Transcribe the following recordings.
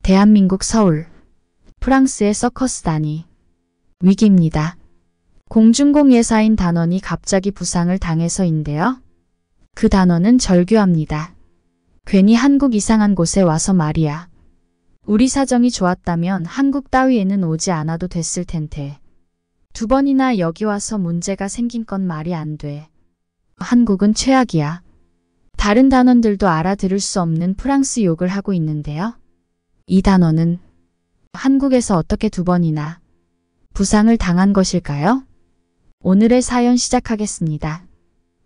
대한민국 서울. 프랑스의 서커스단이 위기입니다. 공중공 예사인 단원이 갑자기 부상을 당해서인데요. 그 단원은 절규합니다. 괜히 한국 이상한 곳에 와서 말이야. 우리 사정이 좋았다면 한국 따위에는 오지 않아도 됐을 텐데. 2번이나 여기 와서 문제가 생긴 건 말이 안 돼. 한국은 최악이야. 다른 단원들도 알아들을 수 없는 프랑스 욕을 하고 있는데요. 이 단원은 한국에서 어떻게 2번이나 부상을 당한 것일까요? 오늘의 사연 시작하겠습니다.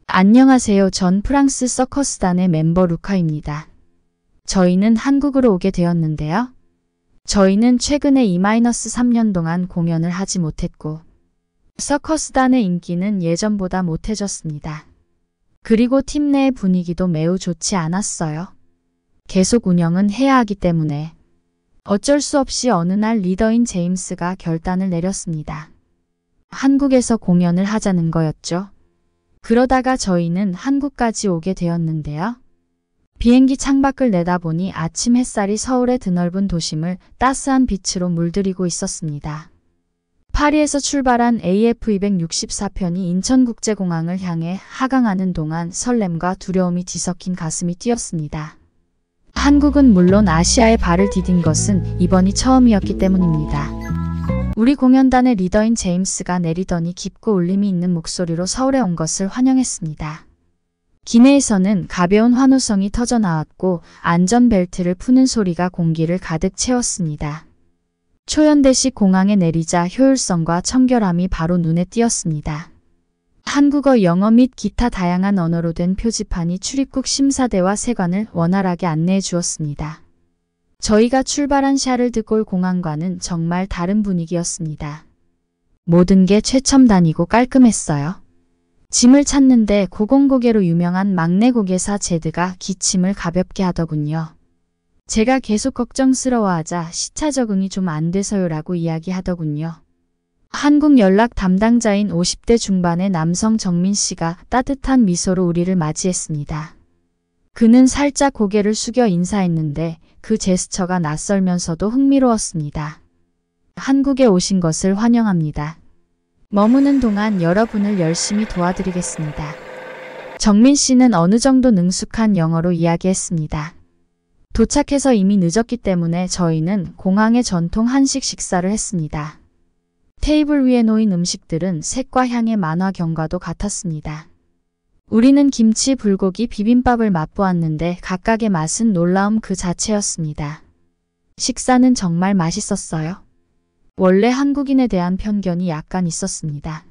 안녕하세요. 전 프랑스 서커스단의 멤버 루카입니다. 저희는 한국으로 오게 되었는데요. 저희는 최근에 2-3년 동안 공연을 하지 못했고 서커스단의 인기는 예전보다 못해졌습니다. 그리고 팀 내의 분위기도 매우 좋지 않았어요. 계속 운영은 해야 하기 때문에 어쩔 수 없이 어느 날 리더인 제임스가 결단을 내렸습니다. 한국에서 공연을 하자는 거였죠. 그러다가 저희는 한국까지 오게 되었는데요. 비행기 창밖을 내다보니 아침 햇살이 서울의 드넓은 도심을 따스한 빛으로 물들이고 있었습니다. 파리에서 출발한 AF264편이 인천국제공항을 향해 하강하는 동안 설렘과 두려움이 뒤섞인 가슴이 뛰었습니다. 한국은 물론 아시아에 발을 디딘 것은 이번이 처음이었기 때문입니다. 우리 공연단의 리더인 제임스가 내리더니 깊고 울림이 있는 목소리로 서울에 온 것을 환영했습니다. 기내에서는 가벼운 환호성이 터져나왔고 안전벨트를 푸는 소리가 공기를 가득 채웠습니다. 초연대식 공항에 내리자 효율성과 청결함이 바로 눈에 띄었습니다. 한국어, 영어 및 기타 다양한 언어로 된 표지판이 출입국 심사대와 세관을 원활하게 안내해 주었습니다. 저희가 출발한 샤를드골 공항과는 정말 다른 분위기였습니다. 모든 게 최첨단이고 깔끔했어요. 짐을 찾는데 고공고개로 유명한 막내 고개사 제드가 기침을 가볍게 하더군요. 제가 계속 걱정스러워하자 시차 적응이 좀 안 돼서요라고 이야기하더군요. 한국 연락 담당자인 50대 중반의 남성 정민 씨가 따뜻한 미소로 우리를 맞이했습니다. 그는 살짝 고개를 숙여 인사했는데 그 제스처가 낯설면서도 흥미로웠습니다. 한국에 오신 것을 환영합니다. 머무는 동안 여러분을 열심히 도와드리겠습니다. 정민 씨는 어느 정도 능숙한 영어로 이야기했습니다. 도착해서 이미 늦었기 때문에 저희는 공항의 전통 한식 식사를 했습니다. 테이블 위에 놓인 음식들은 색과 향의 만화 경과도 같았습니다. 우리는 김치, 불고기, 비빔밥을 맛보았는데 각각의 맛은 놀라움 그 자체였습니다. 식사는 정말 맛있었어요. 원래 한국인에 대한 편견이 약간 있었습니다.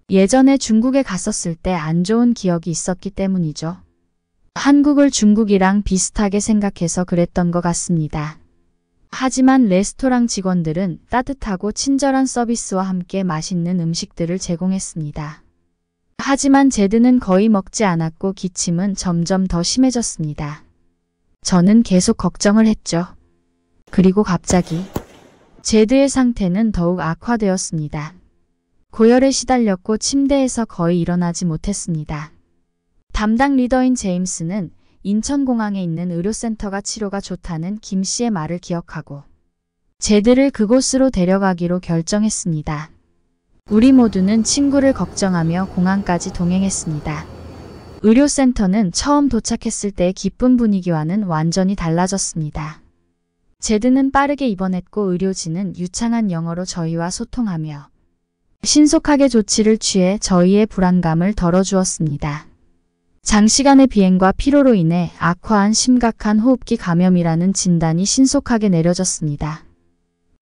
예전에 중국에 갔었을 때 안 좋은 기억이 있었기 때문이죠. 한국을 중국이랑 비슷하게 생각해서 그랬던 것 같습니다. 하지만 레스토랑 직원들은 따뜻하고 친절한 서비스와 함께 맛있는 음식들을 제공했습니다. 하지만 제드는 거의 먹지 않았고 기침은 점점 더 심해졌습니다. 저는 계속 걱정을 했죠. 그리고 갑자기 제드의 상태는 더욱 악화되었습니다. 고열에 시달렸고 침대에서 거의 일어나지 못했습니다. 담당 리더인 제임스는 인천공항에 있는 의료센터가 치료가 좋다는 김 씨의 말을 기억하고 제드를 그곳으로 데려가기로 결정했습니다. 우리 모두는 친구를 걱정하며 공항까지 동행했습니다. 의료센터는 처음 도착했을 때의 기쁜 분위기와는 완전히 달라졌습니다. 제드는 빠르게 입원했고 의료진은 유창한 영어로 저희와 소통하며 신속하게 조치를 취해 저희의 불안감을 덜어주었습니다. 장시간의 비행과 피로로 인해 악화한 심각한 호흡기 감염이라는 진단이 신속하게 내려졌습니다.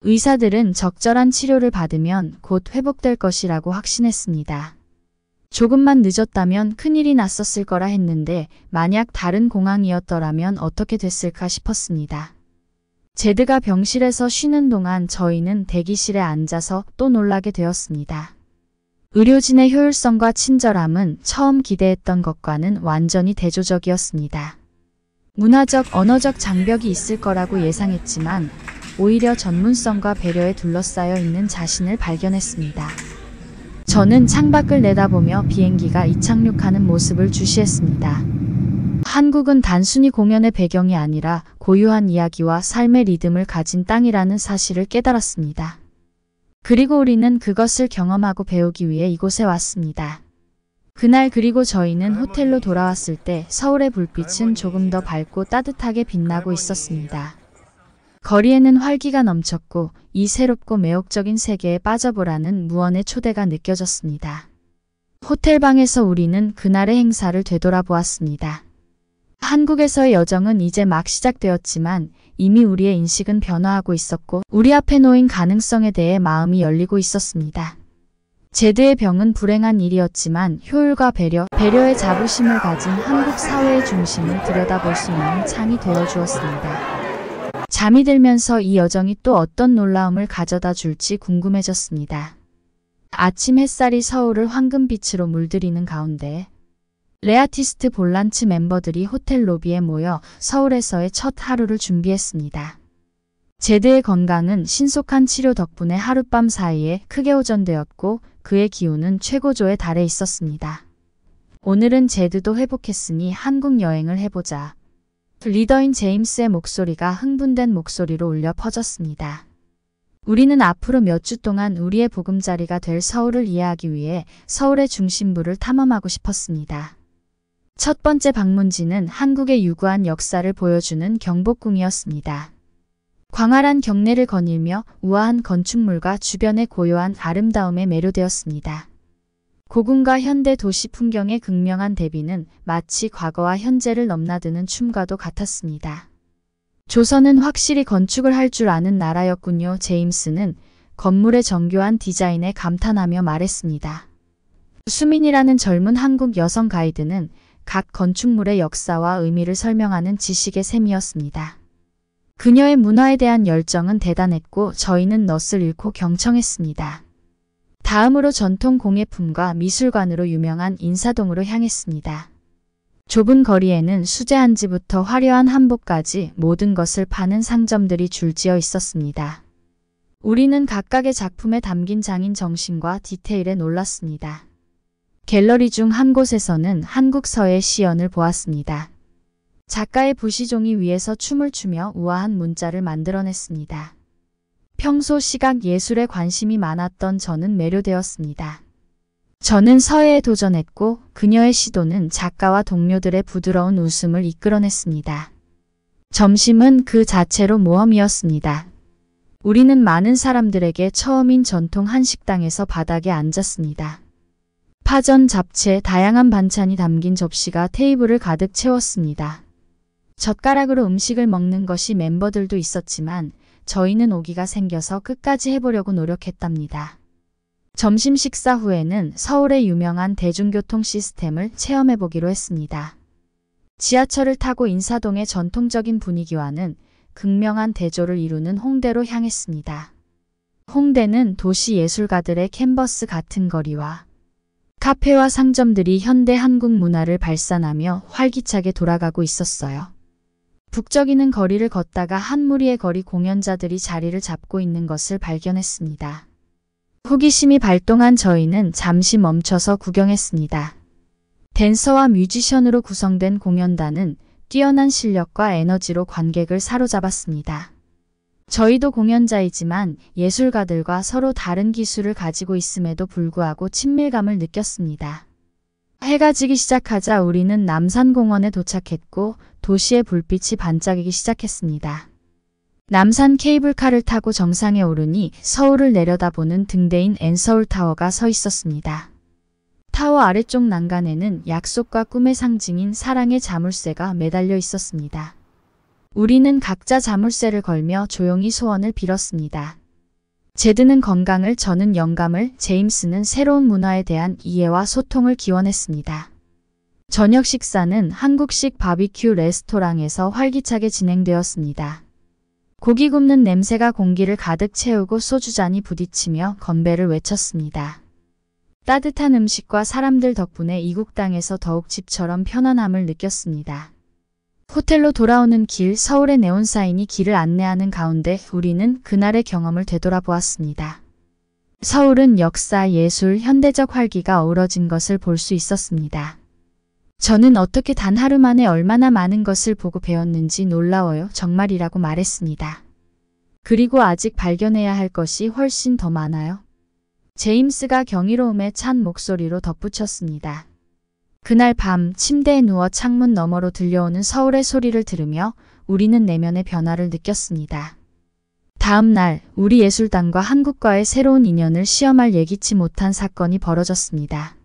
의사들은 적절한 치료를 받으면 곧 회복될 것이라고 확신했습니다. 조금만 늦었다면 큰일이 났었을 거라 했는데 만약 다른 공항이었더라면 어떻게 됐을까 싶었습니다. 제드가 병실에서 쉬는 동안 저희는 대기실에 앉아서 또 놀라게 되었습니다. 의료진의 효율성과 친절함은 처음 기대했던 것과는 완전히 대조적이었습니다. 문화적, 언어적 장벽이 있을 거라고 예상했지만 오히려 전문성과 배려에 둘러싸여 있는 자신을 발견했습니다. 저는 창밖을 내다보며 비행기가 이착륙하는 모습을 주시했습니다. 한국은 단순히 공연의 배경이 아니라 고유한 이야기와 삶의 리듬을 가진 땅이라는 사실을 깨달았습니다. 그리고 우리는 그것을 경험하고 배우기 위해 이곳에 왔습니다. 그날 그리고 저희는 호텔로 돌아왔을 때 서울의 불빛은 조금 더 밝고 따뜻하게 빛나고 있었습니다. 거리에는 활기가 넘쳤고 이 새롭고 매혹적인 세계에 빠져보라는 무언의 초대가 느껴졌습니다. 호텔 방에서 우리는 그날의 행사를 되돌아보았습니다. 한국에서의 여정은 이제 막 시작되었지만 이미 우리의 인식은 변화하고 있었고 우리 앞에 놓인 가능성에 대해 마음이 열리고 있었습니다. 제드의 병은 불행한 일이었지만 효율과 배려의 자부심을 가진 한국 사회의 중심을 들여다볼 수 있는 창이 되어주었습니다. 잠이 들면서 이 여정이 또 어떤 놀라움을 가져다 줄지 궁금해졌습니다. 아침 햇살이 서울을 황금빛으로 물들이는 가운데 레아티스트 볼란츠 멤버들이 호텔 로비에 모여 서울에서의 첫 하루를 준비했습니다. 제드의 건강은 신속한 치료 덕분에 하룻밤 사이에 크게 호전되었고 그의 기운은 최고조에 달해 있었습니다. 오늘은 제드도 회복했으니 한국 여행을 해보자. 리더인 제임스의 목소리가 흥분된 목소리로 울려 퍼졌습니다. 우리는 앞으로 몇 주 동안 우리의 보금자리가 될 서울을 이해하기 위해 서울의 중심부를 탐험하고 싶었습니다. 첫 번째 방문지는 한국의 유구한 역사를 보여주는 경복궁이었습니다. 광활한 경내를 거닐며 우아한 건축물과 주변의 고요한 아름다움에 매료되었습니다. 고궁과 현대 도시 풍경의 극명한 대비는 마치 과거와 현재를 넘나드는 춤과도 같았습니다. 조선은 확실히 건축을 할 줄 아는 나라였군요. 제임스는 건물의 정교한 디자인에 감탄하며 말했습니다. 수민이라는 젊은 한국 여성 가이드는 각 건축물의 역사와 의미를 설명하는 지식의 셈이었습니다. 그녀의 문화에 대한 열정은 대단했고 저희는 넛을 잃고 경청했습니다. 다음으로 전통 공예품과 미술관으로 유명한 인사동으로 향했습니다. 좁은 거리에는 수제 한지부터 화려한 한복까지 모든 것을 파는 상점들이 줄지어 있었습니다. 우리는 각각의 작품에 담긴 장인 정신과 디테일에 놀랐습니다. 갤러리 중 한 곳에서는 한국 서예 시연을 보았습니다. 작가의 부시종이 위에서 춤을 추며 우아한 문자를 만들어냈습니다. 평소 시각 예술에 관심이 많았던 저는 매료되었습니다. 저는 서예에 도전했고 그녀의 시도는 작가와 동료들의 부드러운 웃음을 이끌어냈습니다. 점심은 그 자체로 모험이었습니다. 우리는 많은 사람들에게 처음인 전통 한식당에서 바닥에 앉았습니다. 파전, 잡채, 다양한 반찬이 담긴 접시가 테이블을 가득 채웠습니다. 젓가락으로 음식을 먹는 것이 멤버들도 있었지만 저희는 오기가 생겨서 끝까지 해보려고 노력했답니다. 점심 식사 후에는 서울의 유명한 대중교통 시스템을 체험해보기로 했습니다. 지하철을 타고 인사동의 전통적인 분위기와는 극명한 대조를 이루는 홍대로 향했습니다. 홍대는 도시 예술가들의 캔버스 같은 거리와 카페와 상점들이 현대 한국 문화를 발산하며 활기차게 돌아가고 있었어요. 북적이는 거리를 걷다가 한 무리의 거리 공연자들이 자리를 잡고 있는 것을 발견했습니다. 호기심이 발동한 저희는 잠시 멈춰서 구경했습니다. 댄서와 뮤지션으로 구성된 공연단은 뛰어난 실력과 에너지로 관객을 사로잡았습니다. 저희도 공연자이지만 예술가들과 서로 다른 기술을 가지고 있음에도 불구하고 친밀감을 느꼈습니다. 해가 지기 시작하자 우리는 남산공원에 도착했고 도시의 불빛이 반짝이기 시작했습니다. 남산 케이블카를 타고 정상에 오르니 서울을 내려다보는 등대인 엔서울타워가 서 있었습니다. 타워 아래쪽 난간에는 약속과 꿈의 상징인 사랑의 자물쇠가 매달려 있었습니다. 우리는 각자 자물쇠를 걸며 조용히 소원을 빌었습니다. 제드는 건강을, 저는 영감을, 제임스는 새로운 문화에 대한 이해와 소통을 기원했습니다. 저녁 식사는 한국식 바비큐 레스토랑에서 활기차게 진행되었습니다. 고기 굽는 냄새가 공기를 가득 채우고 소주잔이 부딪히며 건배를 외쳤습니다. 따뜻한 음식과 사람들 덕분에 이국 땅에서 더욱 집처럼 편안함을 느꼈습니다. 호텔로 돌아오는 길, 서울의 네온사인이 길을 안내하는 가운데 우리는 그날의 경험을 되돌아보았습니다. 서울은 역사, 예술, 현대적 활기가 어우러진 것을 볼 수 있었습니다. 저는 어떻게 단 하루 만에 얼마나 많은 것을 보고 배웠는지 놀라워요. 정말이라고 말했습니다. 그리고 아직 발견해야 할 것이 훨씬 더 많아요. 제임스가 경이로움에 찬 목소리로 덧붙였습니다. 그날 밤 침대에 누워 창문 너머로 들려오는 서울의 소리를 들으며 우리는 내면의 변화를 느꼈습니다. 다음 날 우리 예술단과 한국과의 새로운 인연을 시험할 예기치 못한 사건이 벌어졌습니다.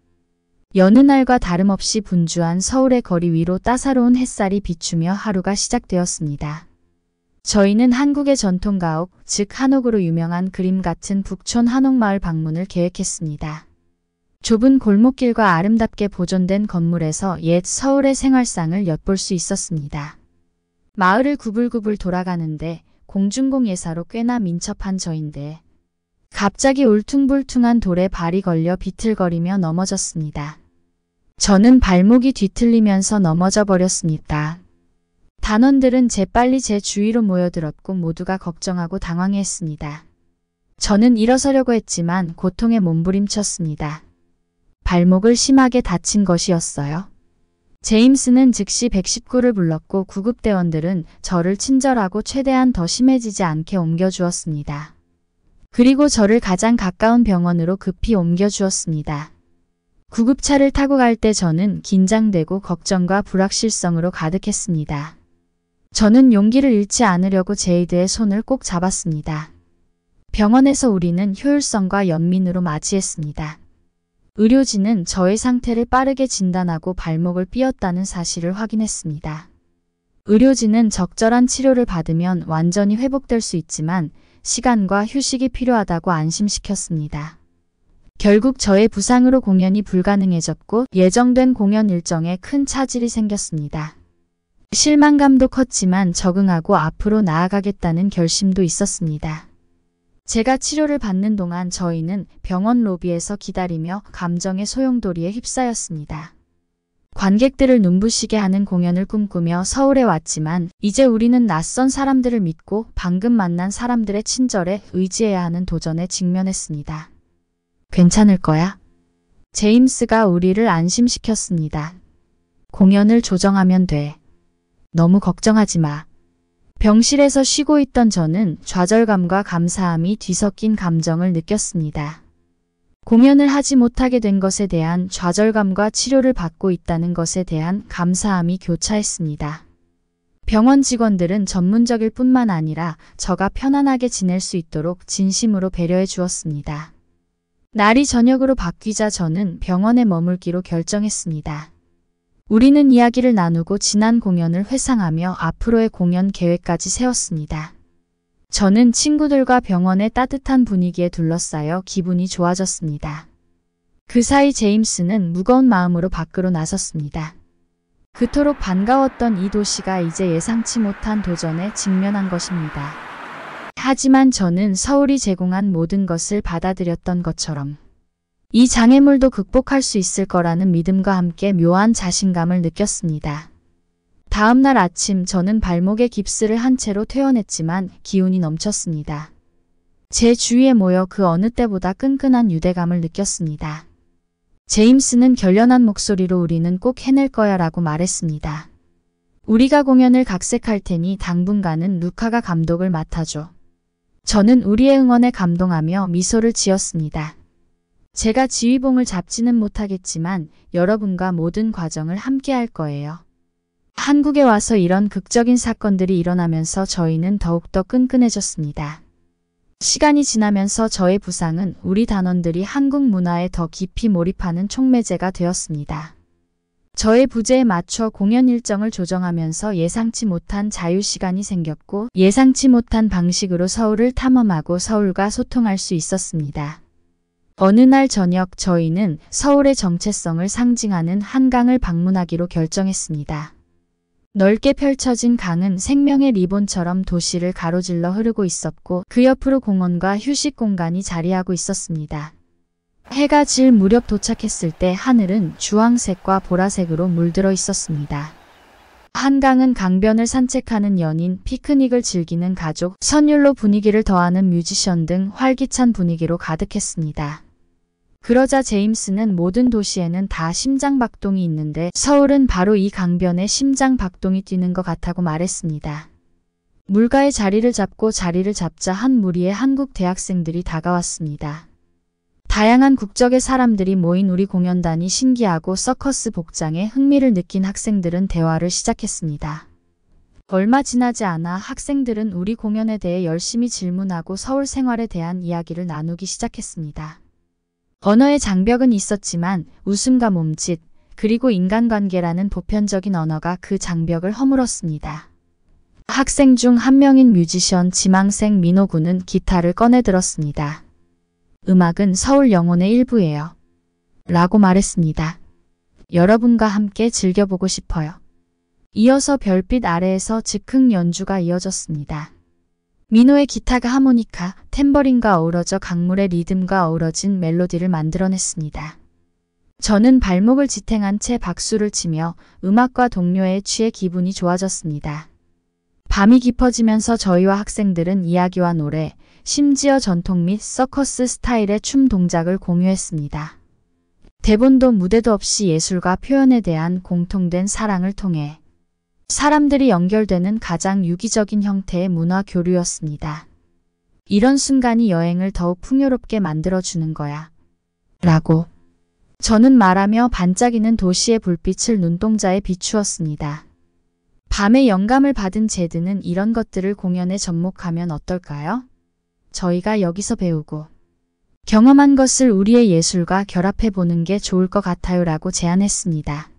여느 날과 다름없이 분주한 서울의 거리 위로 따사로운 햇살이 비추며 하루가 시작되었습니다. 저희는 한국의 전통 가옥, 즉 한옥으로 유명한 그림 같은 북촌 한옥마을 방문을 계획했습니다. 좁은 골목길과 아름답게 보존된 건물에서 옛 서울의 생활상을 엿볼 수 있었습니다. 마을을 구불구불 돌아가는데 공중공 예사로 꽤나 민첩한 저인데 갑자기 울퉁불퉁한 돌에 발이 걸려 비틀거리며 넘어졌습니다. 저는 발목이 뒤틀리면서 넘어져 버렸습니다. 단원들은 재빨리 제 주위로 모여들었고 모두가 걱정하고 당황해했습니다. 저는 일어서려고 했지만 고통에 몸부림쳤습니다. 발목을 심하게 다친 것이었어요. 제임스는 즉시 119를 불렀고 구급대원들은 저를 친절하고 최대한 더 심해지지 않게 옮겨주었습니다. 그리고 저를 가장 가까운 병원으로 급히 옮겨주었습니다. 구급차를 타고 갈 때 저는 긴장되고 걱정과 불확실성으로 가득했습니다. 저는 용기를 잃지 않으려고 제이드의 손을 꼭 잡았습니다. 병원에서 우리는 효율성과 연민으로 맞이했습니다. 의료진은 저의 상태를 빠르게 진단하고 발목을 삐었다는 사실을 확인했습니다. 의료진은 적절한 치료를 받으면 완전히 회복될 수 있지만 시간과 휴식이 필요하다고 안심시켰습니다. 결국 저의 부상으로 공연이 불가능해졌고 예정된 공연 일정에 큰 차질이 생겼습니다. 실망감도 컸지만 적응하고 앞으로 나아가겠다는 결심도 있었습니다. 제가 치료를 받는 동안 저희는 병원 로비에서 기다리며 감정의 소용돌이에 휩싸였습니다. 관객들을 눈부시게 하는 공연을 꿈꾸며 서울에 왔지만 이제 우리는 낯선 사람들을 믿고 방금 만난 사람들의 친절에 의지해야 하는 도전에 직면했습니다. 괜찮을 거야. 제임스가 우리를 안심시켰습니다. 공연을 조정하면 돼. 너무 걱정하지 마. 병실에서 쉬고 있던 저는 좌절감과 감사함이 뒤섞인 감정을 느꼈습니다. 공연을 하지 못하게 된 것에 대한 좌절감과 치료를 받고 있다는 것에 대한 감사함이 교차했습니다. 병원 직원들은 전문적일 뿐만 아니라 저가 편안하게 지낼 수 있도록 진심으로 배려해 주었습니다. 날이 저녁으로 바뀌자 저는 병원에 머물기로 결정했습니다. 우리는 이야기를 나누고 지난 공연을 회상하며 앞으로의 공연 계획까지 세웠습니다. 저는 친구들과 병원의 따뜻한 분위기에 둘러싸여 기분이 좋아졌습니다. 그 사이 제임스는 무거운 마음으로 밖으로 나섰습니다. 그토록 반가웠던 이 도시가 이제 예상치 못한 도전에 직면한 것입니다. 하지만 저는 서울이 제공한 모든 것을 받아들였던 것처럼 이 장애물도 극복할 수 있을 거라는 믿음과 함께 묘한 자신감을 느꼈습니다. 다음 날 아침 저는 발목에 깁스를 한 채로 퇴원했지만 기운이 넘쳤습니다. 제 주위에 모여 그 어느 때보다 끈끈한 유대감을 느꼈습니다. 제임스는 결연한 목소리로 우리는 꼭 해낼 거야 라고 말했습니다. 우리가 공연을 각색할 테니 당분간은 루카가 감독을 맡아줘. 저는 우리의 응원에 감동하며 미소를 지었습니다. 제가 지휘봉을 잡지는 못하겠지만 여러분과 모든 과정을 함께 할 거예요. 한국에 와서 이런 극적인 사건들이 일어나면서 저희는 더욱더 끈끈해졌습니다. 시간이 지나면서 저의 부상은 우리 단원들이 한국 문화에 더 깊이 몰입하는 촉매제가 되었습니다. 저의 부재에 맞춰 공연 일정을 조정하면서 예상치 못한 자유시간이 생겼고 예상치 못한 방식으로 서울을 탐험하고 서울과 소통할 수 있었습니다. 어느 날 저녁 저희는 서울의 정체성을 상징하는 한강을 방문하기로 결정했습니다. 넓게 펼쳐진 강은 생명의 리본처럼 도시를 가로질러 흐르고 있었고 그 옆으로 공원과 휴식 공간이 자리하고 있었습니다. 해가 질 무렵 도착했을 때 하늘은 주황색과 보라색으로 물들어 있었습니다. 한강은 강변을 산책하는 연인, 피크닉을 즐기는 가족, 선율로 분위기를 더하는 뮤지션 등 활기찬 분위기로 가득했습니다. 그러자 제임스는 모든 도시에는 다 심장박동이 있는데 서울은 바로 이 강변에 심장박동이 뛰는 것 같다고 말했습니다. 물가에 자리를 잡자 한 무리의 한국 대학생들이 다가왔습니다. 다양한 국적의 사람들이 모인 우리 공연단이 신기하고 서커스 복장에 흥미를 느낀 학생들은 대화를 시작했습니다. 얼마 지나지 않아 학생들은 우리 공연에 대해 열심히 질문하고 서울 생활에 대한 이야기를 나누기 시작했습니다. 언어의 장벽은 있었지만 웃음과 몸짓, 그리고 인간관계라는 보편적인 언어가 그 장벽을 허물었습니다. 학생 중 한 명인 뮤지션 지망생 민호 군은 기타를 꺼내 들었습니다. 음악은 서울 영혼의 일부예요. 라고 말했습니다. 여러분과 함께 즐겨보고 싶어요. 이어서 별빛 아래에서 즉흥 연주가 이어졌습니다. 민호의 기타가 하모니카, 탬버린과 어우러져 강물의 리듬과 어우러진 멜로디를 만들어냈습니다. 저는 발목을 지탱한 채 박수를 치며 음악과 동료에 취해 기분이 좋아졌습니다. 밤이 깊어지면서 저희와 학생들은 이야기와 노래, 심지어 전통 및 서커스 스타일의 춤 동작을 공유했습니다. 대본도 무대도 없이 예술과 표현에 대한 공통된 사랑을 통해 사람들이 연결되는 가장 유기적인 형태의 문화 교류였습니다. 이런 순간이 여행을 더욱 풍요롭게 만들어주는 거야. 라고 저는 말하며 반짝이는 도시의 불빛을 눈동자에 비추었습니다. 밤에 영감을 받은 제드는 이런 것들을 공연에 접목하면 어떨까요? 저희가 여기서 배우고 경험한 것을 우리의 예술과 결합해보는 게 좋을 것 같아요 라고 제안했습니다.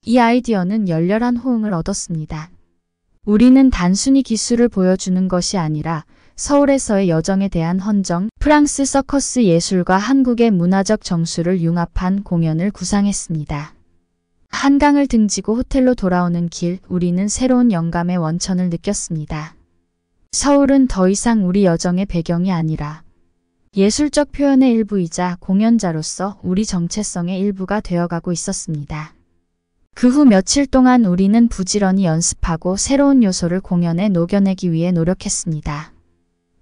이 아이디어는 열렬한 호응을 얻었습니다. 우리는 단순히 기술을 보여주는 것이 아니라 서울에서의 여정에 대한 헌정, 프랑스 서커스 예술과 한국의 문화적 정수를 융합한 공연을 구상했습니다. 한강을 등지고 호텔로 돌아오는 길, 우리는 새로운 영감의 원천을 느꼈습니다. 서울은 더 이상 우리 여정의 배경이 아니라 예술적 표현의 일부이자 공연자로서 우리 정체성의 일부가 되어가고 있었습니다. 그 후 며칠 동안 우리는 부지런히 연습하고 새로운 요소를 공연에 녹여내기 위해 노력했습니다.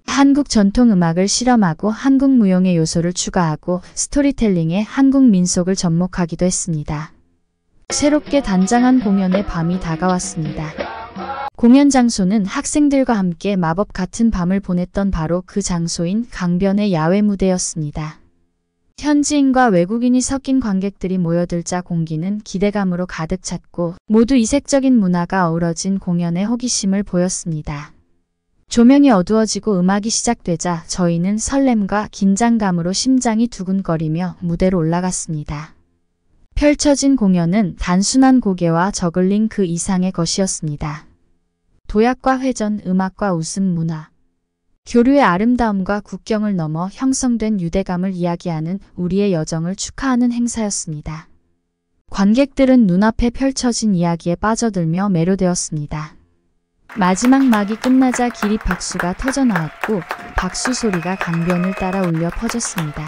한국 전통 음악을 실험하고 한국 무용의 요소를 추가하고 스토리텔링에 한국 민속을 접목하기도 했습니다. 새롭게 단장한 공연의 밤이 다가왔습니다. 공연 장소는 학생들과 함께 마법 같은 밤을 보냈던 바로 그 장소인 강변의 야외 무대였습니다. 현지인과 외국인이 섞인 관객들이 모여들자 공기는 기대감으로 가득 찼고 모두 이색적인 문화가 어우러진 공연에 호기심을 보였습니다. 조명이 어두워지고 음악이 시작되자 저희는 설렘과 긴장감으로 심장이 두근거리며 무대로 올라갔습니다. 펼쳐진 공연은 단순한 고개와 저글링 그 이상의 것이었습니다. 도약과 회전, 음악과 웃음, 문화, 교류의 아름다움과 국경을 넘어 형성된 유대감을 이야기하는 우리의 여정을 축하하는 행사였습니다. 관객들은 눈앞에 펼쳐진 이야기에 빠져들며 매료되었습니다. 마지막 막이 끝나자 기립 박수가 터져나왔고 박수 소리가 강변을 따라 울려 퍼졌습니다.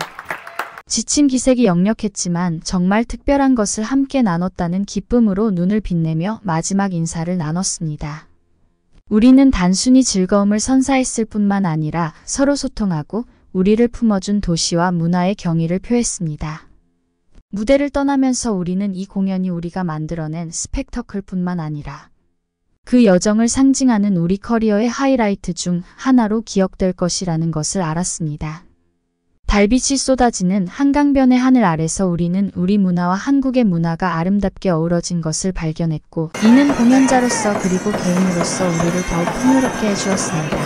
지친 기색이 역력했지만 정말 특별한 것을 함께 나눴다는 기쁨으로 눈을 빛내며 마지막 인사를 나눴습니다. 우리는 단순히 즐거움을 선사했을 뿐만 아니라 서로 소통하고 우리를 품어준 도시와 문화의 경의를 표했습니다. 무대를 떠나면서 우리는 이 공연이 우리가 만들어낸 스펙터클뿐만 아니라 그 여정을 상징하는 우리 커리어의 하이라이트 중 하나로 기억될 것이라는 것을 알았습니다. 달빛이 쏟아지는 한강변의 하늘 아래서 우리는 우리 문화와 한국의 문화가 아름답게 어우러진 것을 발견했고 이는 공연자로서 그리고 개인으로서 우리를 더욱 풍요롭게 해주었습니다.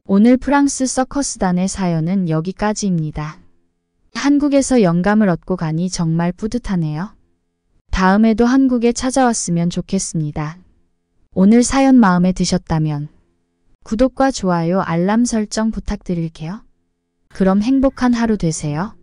오늘 프랑스 서커스단의 사연은 여기까지입니다. 한국에서 영감을 얻고 가니 정말 뿌듯하네요. 다음에도 한국에 찾아왔으면 좋겠습니다. 오늘 사연 마음에 드셨다면 구독과 좋아요, 알람 설정 부탁드릴게요. 그럼 행복한 하루 되세요.